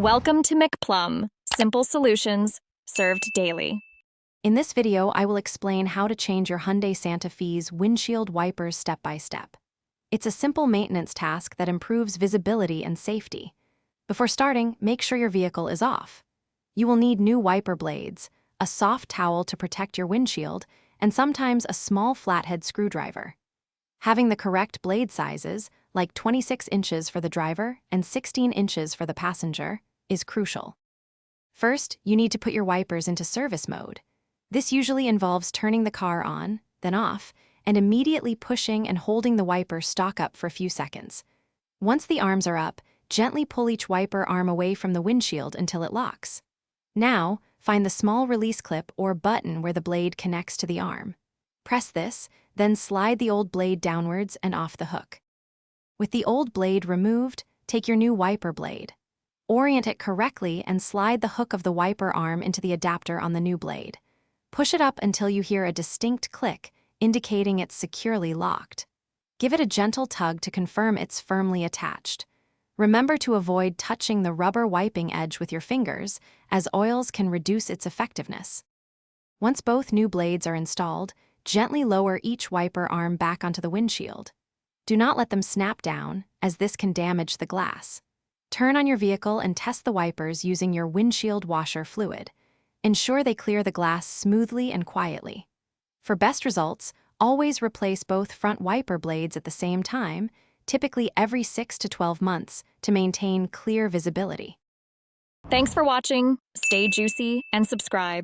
Welcome to McPlum, simple solutions served daily. In this video, I will explain how to change your Hyundai Santa Fe's windshield wipers step by step. It's a simple maintenance task that improves visibility and safety. Before starting, make sure your vehicle is off. You will need new wiper blades, a soft towel to protect your windshield, and sometimes a small flathead screwdriver. Having the correct blade sizes, like 26 inches for the driver and 16 inches for the passenger, is crucial. First, you need to put your wipers into service mode. This usually involves turning the car on, then off, and immediately pushing and holding the wiper stock up for a few seconds. Once the arms are up, gently pull each wiper arm away from the windshield until it locks. Now, find the small release clip or button where the blade connects to the arm. Press this, then slide the old blade downwards and off the hook. With the old blade removed, take your new wiper blade. Orient it correctly and slide the hook of the wiper arm into the adapter on the new blade. Push it up until you hear a distinct click, indicating it's securely locked. Give it a gentle tug to confirm it's firmly attached. Remember to avoid touching the rubber wiping edge with your fingers, as oils can reduce its effectiveness. Once both new blades are installed, gently lower each wiper arm back onto the windshield. Do not let them snap down, as this can damage the glass. Turn on your vehicle and test the wipers using your windshield washer fluid. Ensure they clear the glass smoothly and quietly. For best results, always replace both front wiper blades at the same time, typically every 6 to 12 months, to maintain clear visibility. Thanks for watching. Stay juicy and subscribe.